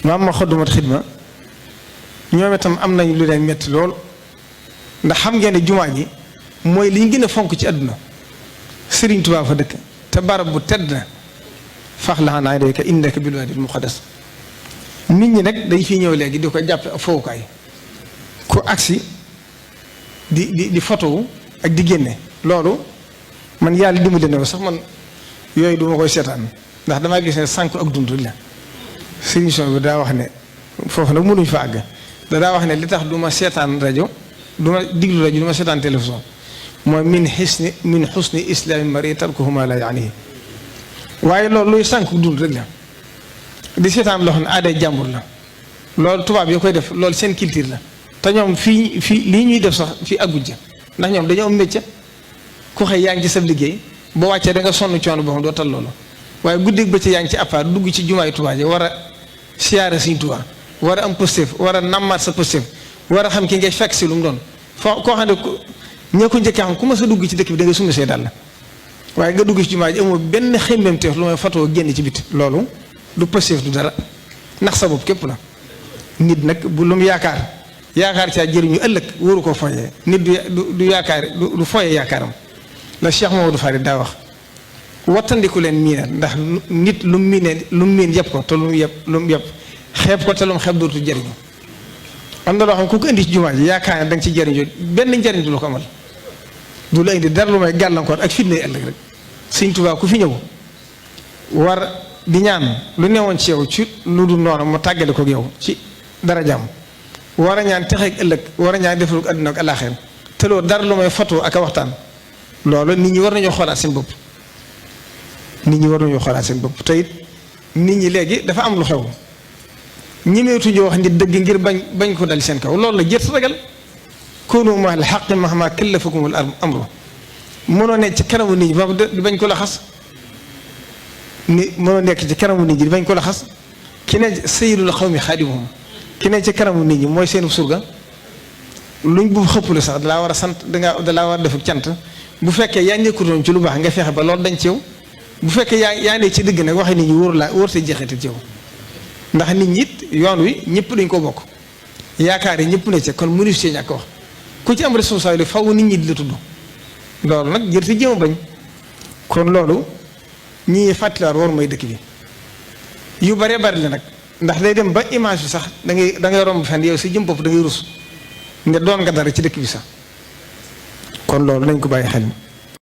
maam ma xoddumat xidma ñoom itam am nañ lu leen metti lool ndax xam ngeen ne jumaa ji mooy li ñu gën a fonk ci àdduna Sëriñ Tuubaa fa dëkk te barab bu tedd na faxlaxan alayka innaka bil waadil muqaddas nit ñi nag dañ fiy ñëw léegi di ko jàppe ak fowukaay ku agsi di photo ak di génne loolu man yàlla dimbali na ko sax man yooyu duma koy seetaan ndax damaa gis ne sànq ak dund la solution bi daa wax ne foofu nag mënuñ fa àgg daa wax ne li tax du ma seetaan rajo du ma diglu rajo du ma seetaan télévision mooy min xusni islaami mari tarkuhu ma la yaanihi waaye loolu luy sànq dund rek la di seetaan loo xam ne aaday jàmbur la loolu tubaab yi koy def loolu seen culture la te ñoom fii lii ñuy def sax fii àgguñ ca ndax ñoom dañoo am métier ku xëy yaa ngi ci sa liggéey boo wàccee da nga sonn coono boo xam doo tal loolu waaye guddeeg bëccëg yaa ngi ci appart dugg ci jumaay Tuubaa ji war a siyaare Sëriñ Tuubaa war a am positif war a nammaat sa positif war a xam ki ngay fekk si lu mu doon foo koo xam ne ñoo ko njëkkee xam ku ma sa dugg ci dëkk bi da nga summi see dal la waaye nga dugg ci jumaa ji amoo benn xemmem teef lu may fatoo génn ci biti loolu du positif du dara ndax sa bopp képp la nit nag bu lu mu yaakaar caa jëriñu ëllëg wóoru ko foyee nit du yaakaar du foyee yaakaaram la Cheikh Mamadou Farid daa wax wattandiku leen miinal ndax nit lu mu miin yëpp ko te lu mu yëpp xeeb ko te lu mu xeeb dootu jëriñu am na loo xam ku ko indi ci jumaa ji yaakaar ne da nga ci jëriñoo benn njëriñ du la ko amal du la indi dara lu may gàllankoor ak fitna ëllëg rek Sëriñ Tuubaa ku fi ñëw war di ñaan lu newoon ci yow ci lu dul noonu mu tàggale ko yow ci dara jàmm war a ñaan texeeg ëllëg war a ñaan defalu àdduna ak alaaxira te loolu dara lu may foto ak a waxtaan loolu nit ñi war nañoo xoolaat seen bopp te it nit ñi léegi dafa am lu xew ñemeetuñu wax nit dëgg ngir bañ ko dal seen kaw loolu la jër ragal koonu ma al xaqi mahma kallafakumul amru mënoo nekk ci kanamu nit ñi ba bañ ko la xas mënoo nekk ci kanamu nit ñi bañ ko la xas ki ne sayyidul xawmi xaadimuhum ki ne ci kanamu nit ñi mooy seen surga luñ bu xëppule sax dalaa war a sant dalaa war a def cant bu fekkee yaa nekkutoon ci lu baax nga fexe ba loolu dañ ci yow bu fekkee yaa ne ci dëgg nag waxe nit ñi wóor te jeexital ci yow ndax nit ñi it yoon wi ñëpp dañ ko bokk yaakaar yi ñëpp ne ci kon mënu ci ñàkk wax ku ci am responsabilité faw nit ñi di la tudd loolu nag jër ti jéem a bañ kon loolu ñii fàttaliwaat war mooy dëkk bi yu bare bari la nag ndax day dem ba image bi sax da ngay romb fenn yow si jëm bopp da ngay rus nga doon nga dara ci dëkk bi sax kon loolu nañ ko bàyyi xel